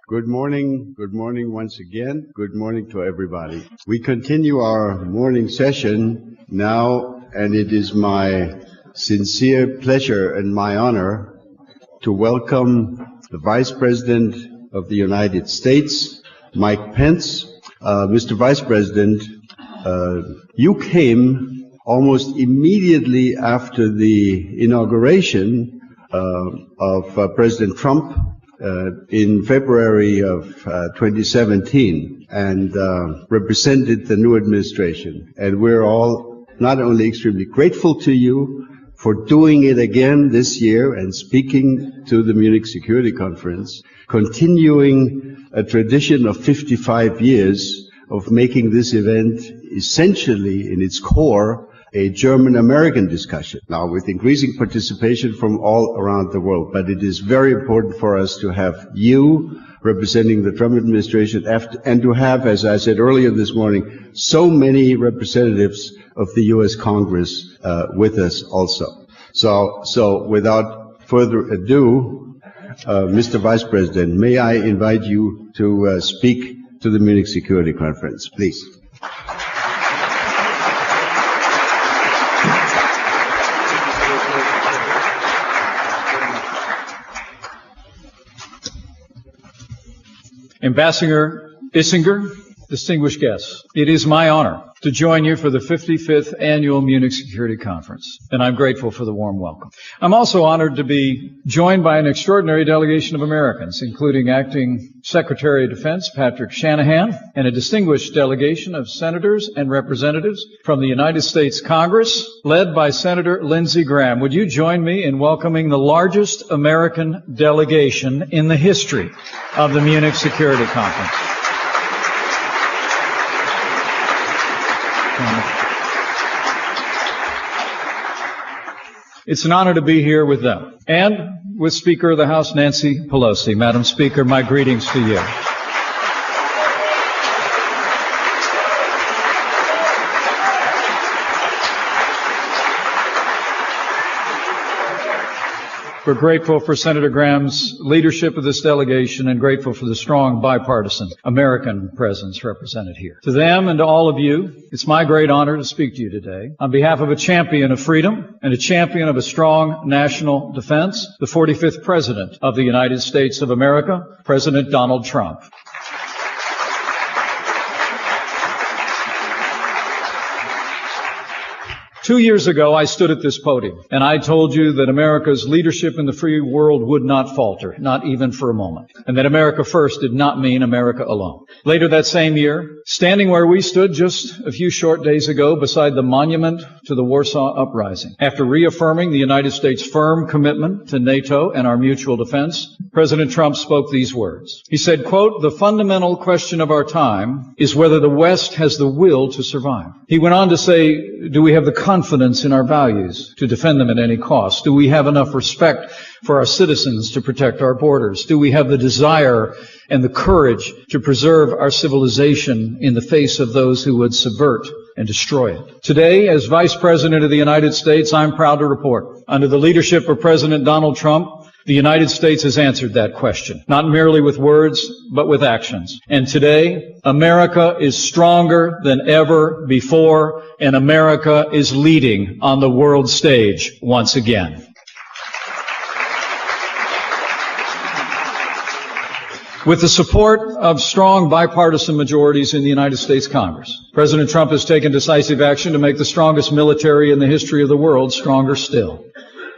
Good morning once again. Good morning to everybody. We continue our morning session now, and it is my sincere pleasure and my honor to welcome the Vice President of the United States, Mike Pence. Mr. Vice President, you came almost immediately after the inauguration of President Trump in February of 2017 and represented the new administration. And we're all not only extremely grateful to you for doing it again this year and speaking to the Munich Security Conference, continuing a tradition of 55 years of making this event essentially in its core a German-American discussion, now with increasing participation from all around the world. But it is very important for us to have you representing the Trump administration and to have, as I said earlier this morning, so many representatives of the U.S. Congress with us also. So without further ado, Mr. Vice President, may I invite you to speak to the Munich Security Conference, please. Ambassador Issinger, distinguished guests, it is my honor to join you for the 55th Annual Munich Security Conference, and I'm grateful for the warm welcome. I'm also honored to be joined by an extraordinary delegation of Americans, including Acting Secretary of Defense Patrick Shanahan and a distinguished delegation of senators and representatives from the United States Congress, led by Senator Lindsey Graham. Would you join me in welcoming the largest American delegation in the history of the Munich Security Conference? It's an honor to be here with them and with Speaker of the House Nancy Pelosi. Madam Speaker, my greetings to you. We're grateful for Senator Graham's leadership of this delegation and grateful for the strong bipartisan American presence represented here. To them and to all of you, it's my great honor to speak to you today on behalf of a champion of freedom and a champion of a strong national defense, the 45th President of the United States of America, President Donald Trump. Two years ago, I stood at this podium, and I told you that America's leadership in the free world would not falter, not even for a moment, and that America first did not mean America alone. Later that same year, standing where we stood just a few short days ago beside the monument to the Warsaw Uprising, after reaffirming the United States' firm commitment to NATO and our mutual defense, President Trump spoke these words. He said, quote, "The fundamental question of our time is whether the West has the will to survive." He went on to say, do we have the confidence in our values to defend them at any cost? Do we have enough respect for our citizens to protect our borders? Do we have the desire and the courage to preserve our civilization in the face of those who would subvert and destroy it? Today, as Vice President of the United States, I'm proud to report, under the leadership of President Donald Trump, the United States has answered that question, not merely with words, but with actions. And today, America is stronger than ever before, and America is leading on the world stage once again. With the support of strong bipartisan majorities in the United States Congress, President Trump has taken decisive action to make the strongest military in the history of the world stronger still,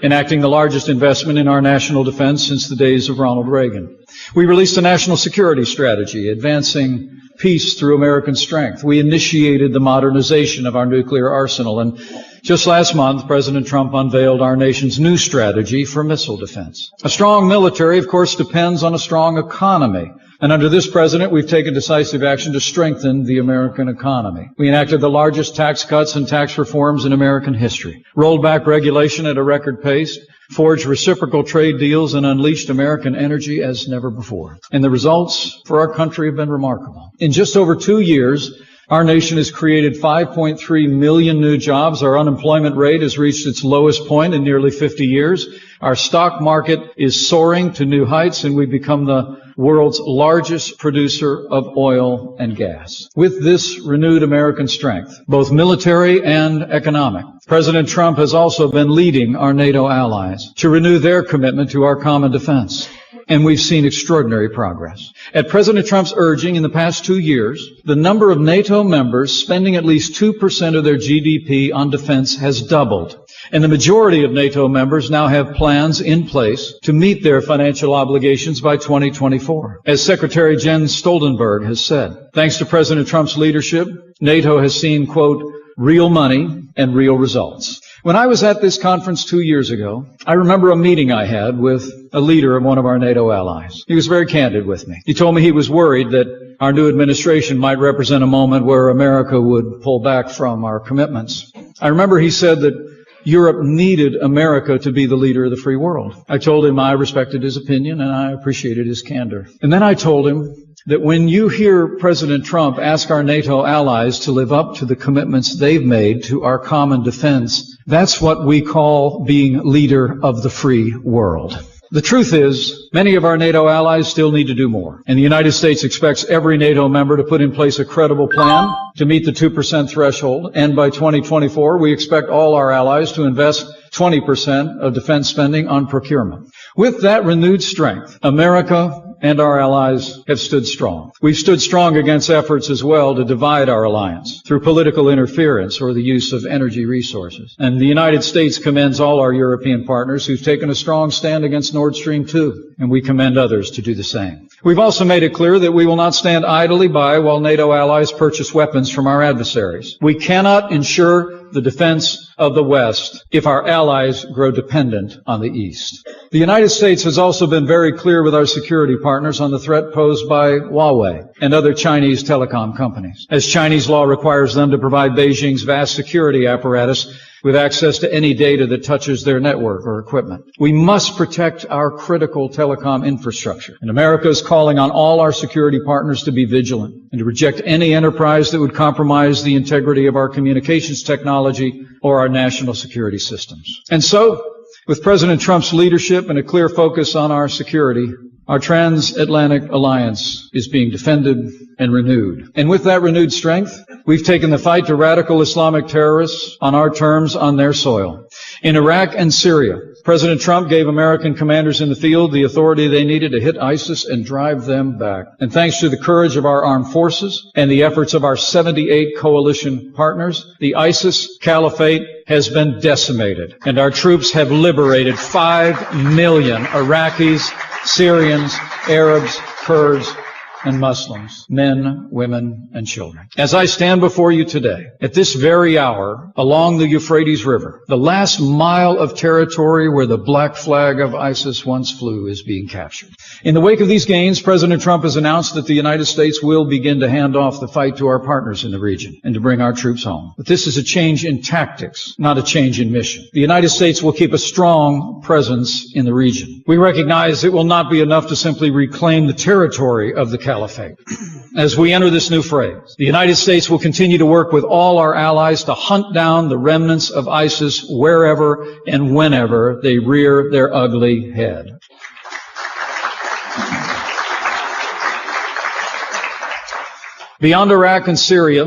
enacting the largest investment in our national defense since the days of Ronald Reagan. We released a national security strategy, advancing peace through American strength. We initiated the modernization of our nuclear arsenal, and just last month, President Trump unveiled our nation's new strategy for missile defense. A strong military, of course, depends on a strong economy. And under this president, we've taken decisive action to strengthen the American economy. We enacted the largest tax cuts and tax reforms in American history, rolled back regulation at a record pace, forged reciprocal trade deals, and unleashed American energy as never before. And the results for our country have been remarkable. In just over 2 years, our nation has created 5.3 million new jobs. Our unemployment rate has reached its lowest point in nearly 50 years. Our stock market is soaring to new heights, and we've become the world's largest producer of oil and gas. With this renewed American strength, both military and economic, President Trump has also been leading our NATO allies to renew their commitment to our common defense. And we've seen extraordinary progress. At President Trump's urging in the past 2 years, the number of NATO members spending at least 2% of their GDP on defense has doubled. And the majority of NATO members now have plans in place to meet their financial obligations by 2024. As Secretary Jens Stoltenberg has said, thanks to President Trump's leadership, NATO has seen, quote, real money and real results. When I was at this conference 2 years ago, I remember a meeting I had with a leader of one of our NATO allies. He was very candid with me. He told me he was worried that our new administration might represent a moment where America would pull back from our commitments. I remember he said that Europe needed America to be the leader of the free world. I told him I respected his opinion and I appreciated his candor. And then I told him that when you hear President Trump ask our NATO allies to live up to the commitments they've made to our common defense, that's what we call being leader of the free world. The truth is, many of our NATO allies still need to do more, and the United States expects every NATO member to put in place a credible plan to meet the 2% threshold, and by 2024, we expect all our allies to invest 20% of defense spending on procurement. With that renewed strength, America and our allies have stood strong. We've stood strong against efforts as well to divide our alliance through political interference or the use of energy resources. And the United States commends all our European partners who've taken a strong stand against Nord Stream 2, and we commend others to do the same. We've also made it clear that we will not stand idly by while NATO allies purchase weapons from our adversaries. We cannot ensure the defense of the West if our allies grow dependent on the East. The United States has also been very clear with our security partners on the threat posed by Huawei and other Chinese telecom companies, as Chinese law requires them to provide Beijing's vast security apparatus with access to any data that touches their network or equipment. We must protect our critical telecom infrastructure. And America is calling on all our security partners to be vigilant and to reject any enterprise that would compromise the integrity of our communications technology or our national security systems. And so, with President Trump's leadership and a clear focus on our security, our transatlantic alliance is being defended and renewed. And with that renewed strength, we've taken the fight to radical Islamic terrorists on our terms on their soil. In Iraq and Syria, President Trump gave American commanders in the field the authority they needed to hit ISIS and drive them back. And thanks to the courage of our armed forces and the efforts of our 78 coalition partners, the ISIS caliphate has been decimated. And our troops have liberated 5 million Iraqis, Syrians, Arabs, Kurds, and Muslims, men, women, and children. As I stand before you today, at this very hour, along the Euphrates River, the last mile of territory where the black flag of ISIS once flew is being captured. In the wake of these gains, President Trump has announced that the United States will begin to hand off the fight to our partners in the region and to bring our troops home. But this is a change in tactics, not a change in mission. The United States will keep a strong presence in the region. We recognize it will not be enough to simply reclaim the territory of the caliphate. As we enter this new phase, the United States will continue to work with all our allies to hunt down the remnants of ISIS wherever and whenever they rear their ugly head. Beyond Iraq and Syria,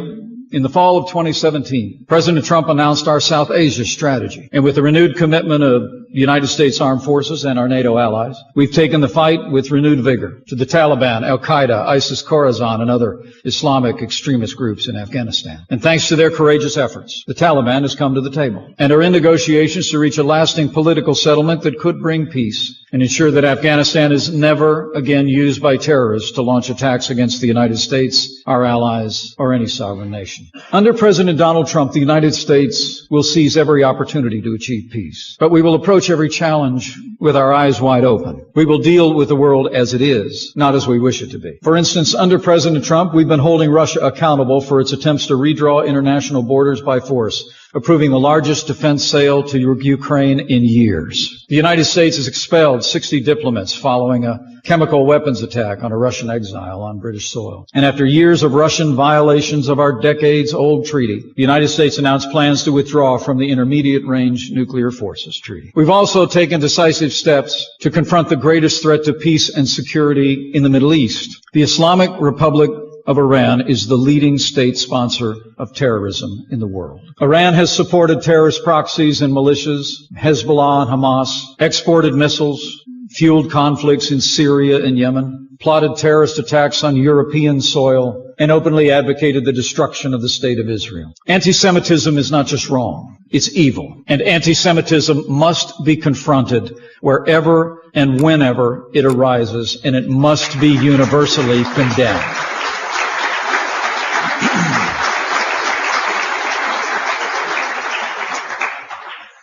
in the fall of 2017, President Trump announced our South Asia strategy. And with the renewed commitment of the United States Armed Forces and our NATO allies, we've taken the fight with renewed vigor to the Taliban, Al-Qaeda, ISIS-Khorasan, and other Islamic extremist groups in Afghanistan. And thanks to their courageous efforts, the Taliban has come to the table and are in negotiations to reach a lasting political settlement that could bring peace and ensure that Afghanistan is never again used by terrorists to launch attacks against the United States, our allies, or any sovereign nation. Under President Donald Trump, the United States will seize every opportunity to achieve peace. But we will approach every challenge with our eyes wide open. We will deal with the world as it is, not as we wish it to be. For instance, under President Trump, we've been holding Russia accountable for its attempts to redraw international borders by force, approving the largest defense sale to Ukraine in years. The United States has expelled 60 diplomats following a chemical weapons attack on a Russian exile on British soil. And after years of Russian violations of our decades-old treaty, the United States announced plans to withdraw from the Intermediate Range Nuclear Forces Treaty. We've also taken decisive steps to confront the greatest threat to peace and security in the Middle East. The Islamic Republic of Iran is the leading state sponsor of terrorism in the world. Iran has supported terrorist proxies and militias, Hezbollah and Hamas, exported missiles, fueled conflicts in Syria and Yemen, plotted terrorist attacks on European soil, and openly advocated the destruction of the State of Israel. Anti-Semitism is not just wrong, it's evil. And anti-Semitism must be confronted wherever and whenever it arises, and it must be universally condemned.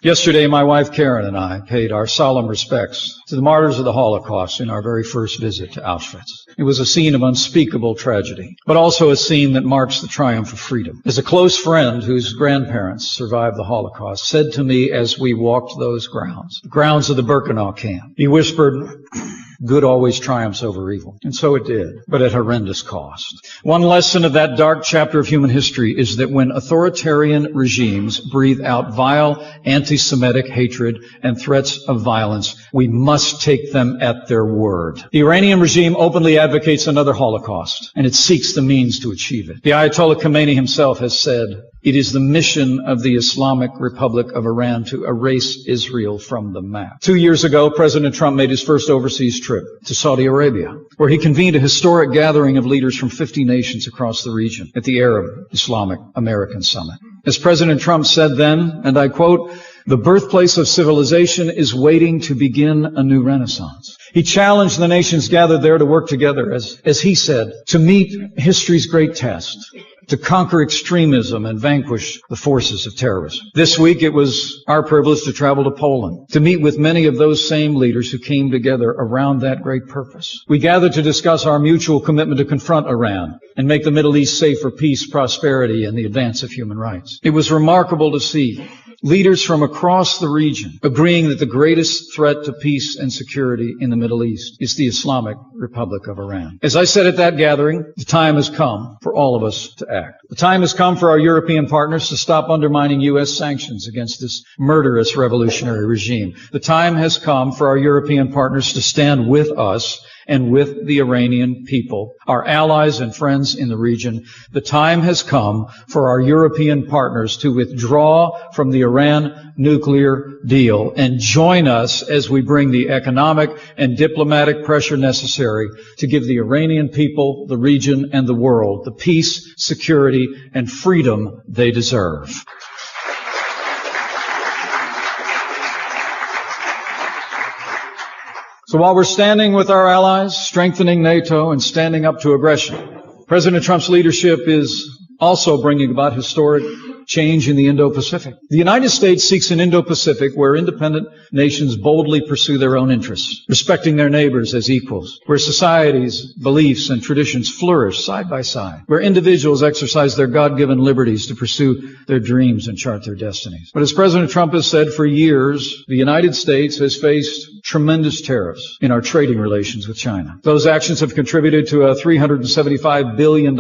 Yesterday, my wife Karen and I paid our solemn respects to the martyrs of the Holocaust in our very first visit to Auschwitz. It was a scene of unspeakable tragedy, but also a scene that marks the triumph of freedom. As a close friend whose grandparents survived the Holocaust said to me as we walked those grounds, the grounds of the Birkenau camp, he whispered, "Good always triumphs over evil." And so it did, but at horrendous cost. One lesson of that dark chapter of human history is that when authoritarian regimes breathe out vile anti-Semitic hatred and threats of violence, we must take them at their word. The Iranian regime openly advocates another Holocaust, and it seeks the means to achieve it. The Ayatollah Khomeini himself has said, "It is the mission of the Islamic Republic of Iran to erase Israel from the map." 2 years ago, President Trump made his first overseas trip to Saudi Arabia, where he convened a historic gathering of leaders from 50 nations across the region at the Arab Islamic American Summit. As President Trump said then, and I quote, "The birthplace of civilization is waiting to begin a new renaissance." He challenged the nations gathered there to work together, as he said, to meet history's great test, to conquer extremism and vanquish the forces of terrorism. This week it was our privilege to travel to Poland, to meet with many of those same leaders who came together around that great purpose. We gathered to discuss our mutual commitment to confront Iran and make the Middle East safe for peace, prosperity, and the advance of human rights. It was remarkable to see leaders from across the region agreeing that the greatest threat to peace and security in the Middle East is the Islamic Republic of Iran. As I said at that gathering, the time has come for all of us to act. The time has come for our European partners to stop undermining U.S. sanctions against this murderous revolutionary regime. The time has come for our European partners to stand with us and with the Iranian people, our allies and friends in the region. The time has come for our European partners to withdraw from the Iran nuclear deal and join us as we bring the economic and diplomatic pressure necessary to give the Iranian people, the region, and the world the peace, security, and freedom they deserve. So while we're standing with our allies, strengthening NATO, and standing up to aggression, President Trump's leadership is also bringing about historic change in the Indo-Pacific. The United States seeks an Indo-Pacific where independent nations boldly pursue their own interests, respecting their neighbors as equals, where societies, beliefs, and traditions flourish side by side, where individuals exercise their God-given liberties to pursue their dreams and chart their destinies. But as President Trump has said for years, the United States has faced tremendous tariffs in our trading relations with China. Those actions have contributed to a $375 billion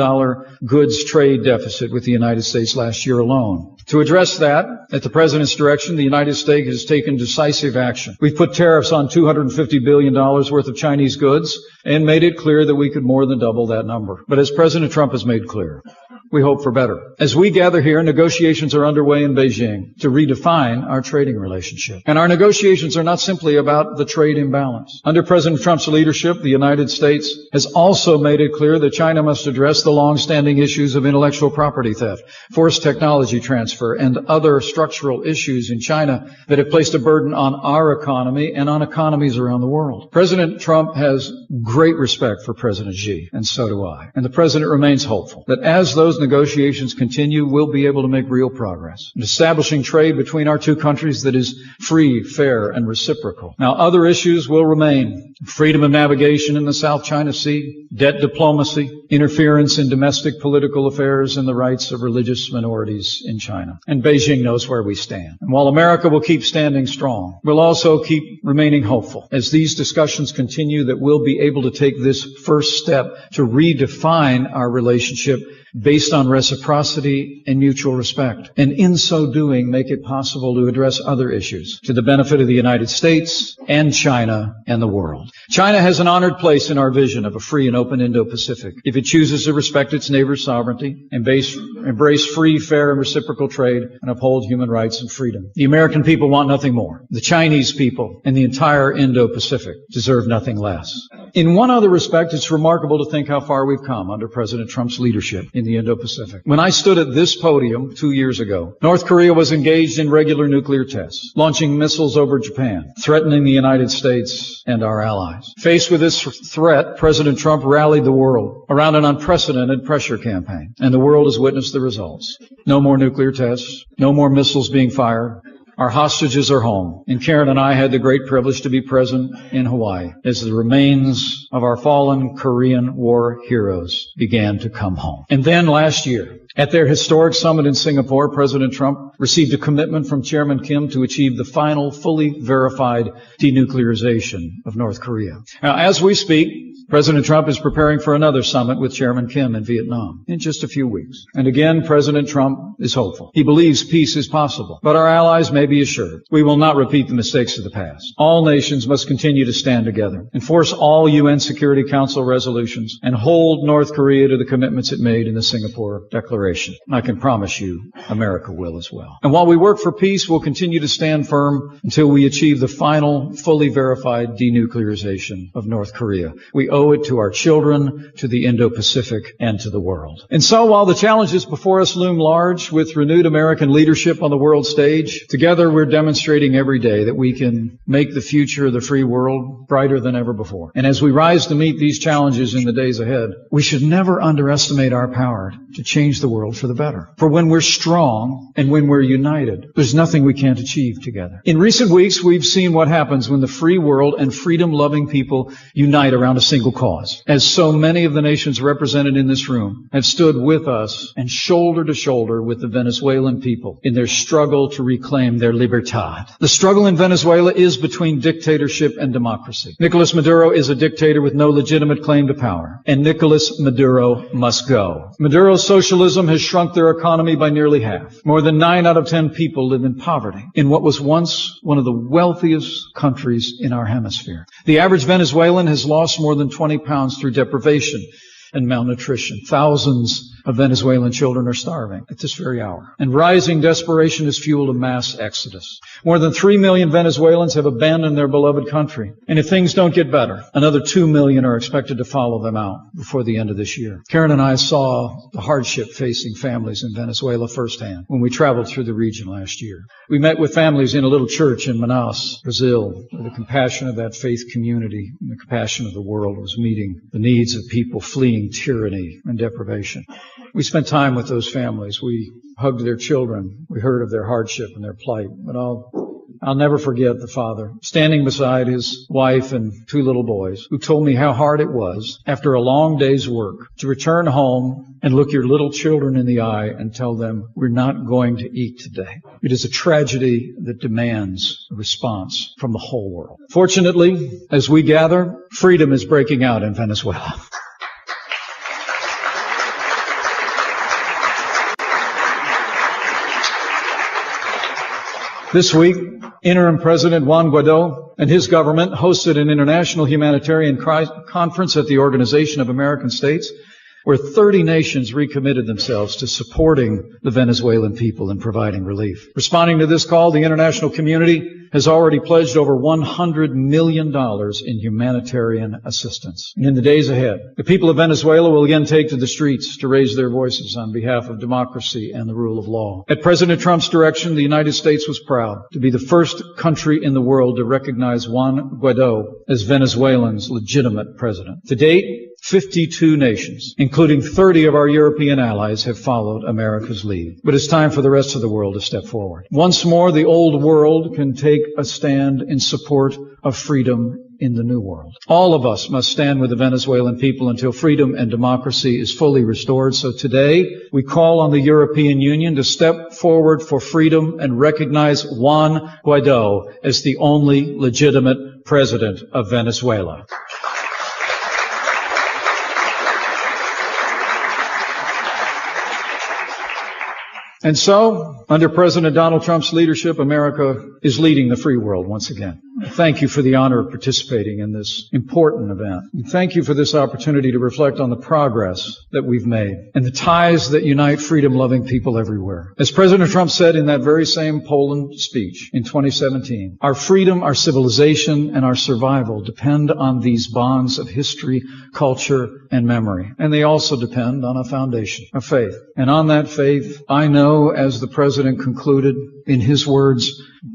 goods trade deficit with the United States last year alone. To address that, at the President's direction, the United States has taken decisive action. We've put tariffs on $250 billion worth of Chinese goods and made it clear that we could more than double that number. But as President Trump has made clear, we hope for better. As we gather here, negotiations are underway in Beijing to redefine our trading relationship. And our negotiations are not simply about the trade imbalance. Under President Trump's leadership, the United States has also made it clear that China must address the long-standing issues of intellectual property theft, forced technology transfer, and other structural issues in China that have placed a burden on our economy and on economies around the world. President Trump has great respect for President Xi, and so do I. And the President remains hopeful that as those negotiations continue, we'll be able to make real progress in establishing trade between our two countries that is free, fair, and reciprocal. Now, other issues will remain: freedom of navigation in the South China Sea, debt diplomacy, interference in domestic political affairs, and the rights of religious minorities in China. And Beijing knows where we stand. And while America will keep standing strong, we'll also keep remaining hopeful as these discussions continue that we'll be able to take this first step to redefine our relationship based on reciprocity and mutual respect, and in so doing make it possible to address other issues to the benefit of the United States and China and the world. China has an honored place in our vision of a free and open Indo-Pacific if it chooses to respect its neighbors' sovereignty, embrace free, fair, and reciprocal trade, and uphold human rights and freedom. The American people want nothing more. The Chinese people and the entire Indo-Pacific deserve nothing less. In one other respect, it's remarkable to think how far we've come under President Trump's leadership in the Indo-Pacific. When I stood at this podium 2 years ago, North Korea was engaged in regular nuclear tests, launching missiles over Japan, threatening the United States and our allies. Faced with this threat, President Trump rallied the world around an unprecedented pressure campaign, and the world has witnessed the results. No more nuclear tests, no more missiles being fired. Our hostages are home, and Karen and I had the great privilege to be present in Hawaii as the remains of our fallen Korean War heroes began to come home. And then last year, at their historic summit in Singapore, President Trump received a commitment from Chairman Kim to achieve the final, fully verified denuclearization of North Korea. Now, as we speak, President Trump is preparing for another summit with Chairman Kim in Vietnam in just a few weeks. And again, President Trump is hopeful. He believes peace is possible. But our allies may be assured we will not repeat the mistakes of the past. All nations must continue to stand together, enforce all UN Security Council resolutions, and hold North Korea to the commitments it made in the Singapore Declaration. I can promise you, America will as well. And while we work for peace, we'll continue to stand firm until we achieve the final, fully verified denuclearization of North Korea. We owe it to our children, to the Indo-Pacific, and to the world. And so while the challenges before us loom large with renewed American leadership on the world stage, together we're demonstrating every day that we can make the future of the free world brighter than ever before. And as we rise to meet these challenges in the days ahead, we should never underestimate our power to change the world for the better. For when we're strong and when we're united, there's nothing we can't achieve together. In recent weeks, we've seen what happens when the free world and freedom-loving people unite around a single cause. As so many of the nations represented in this room have stood with us and shoulder to shoulder with the Venezuelan people in their struggle to reclaim their libertad. The struggle in Venezuela is between dictatorship and democracy. Nicolas Maduro is a dictator with no legitimate claim to power, and Nicolas Maduro must go. Maduro's socialism has shrunk their economy by nearly half. More than 9 out of 10 people live in poverty in what was once one of the wealthiest countries in our hemisphere. The average Venezuelan has lost more than 20 pounds through deprivation and malnutrition. Thousands of Venezuelan children are starving at this very hour. And rising desperation has fueled a mass exodus. More than 3 million Venezuelans have abandoned their beloved country. And if things don't get better, another 2 million are expected to follow them out before the end of this year. Karen and I saw the hardship facing families in Venezuela firsthand when we traveled through the region last year. We met with families in a little church in Manaus, Brazil, where the compassion of that faith community and the compassion of the world was meeting the needs of people fleeing tyranny and deprivation. We spent time with those families. We hugged their children. We heard of their hardship and their plight. But I'll never forget the father standing beside his wife and 2 little boys who told me how hard it was after a long day's work to return home and look your little children in the eye and tell them, we're not going to eat today. It is a tragedy that demands a response from the whole world. Fortunately, as we gather, freedom is breaking out in Venezuela. This week, Interim President Juan Guaidó and his government hosted an international humanitarian conference at the Organization of American States, where 30 nations recommitted themselves to supporting the Venezuelan people and providing relief. Responding to this call, the international community has already pledged over $100 million in humanitarian assistance. And in the days ahead, the people of Venezuela will again take to the streets to raise their voices on behalf of democracy and the rule of law. At President Trump's direction, the United States was proud to be the first country in the world to recognize Juan Guaidó as Venezuelan's legitimate president. To date, 52 nations, including 30 of our European allies, have followed America's lead. But it's time for the rest of the world to step forward. Once more, the old world can take a stand in support of freedom in the new world. All of us must stand with the Venezuelan people until freedom and democracy is fully restored. So today, we call on the European Union to step forward for freedom and recognize Juan Guaidó as the only legitimate president of Venezuela. And so, under President Donald Trump's leadership, America is leading the free world once again. Thank you for the honor of participating in this important event. And thank you for this opportunity to reflect on the progress that we've made and the ties that unite freedom-loving people everywhere. As President Trump said in that very same Poland speech in 2017, our freedom, our civilization, and our survival depend on these bonds of history, culture, and memory. And they also depend on a foundation of faith. And on that faith, I know, as the President concluded in his words,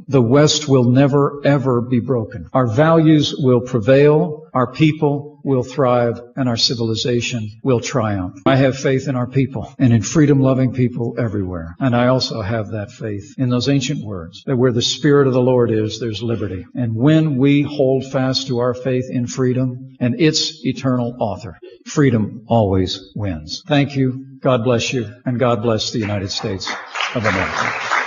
the West will never, ever be broken. Our values will prevail, our people will thrive, and our civilization will triumph. I have faith in our people and in freedom-loving people everywhere. And I also have that faith in those ancient words that where the Spirit of the Lord is, there's liberty. And when we hold fast to our faith in freedom and its eternal author, freedom always wins. Thank you. God bless you. And God bless the United States of America.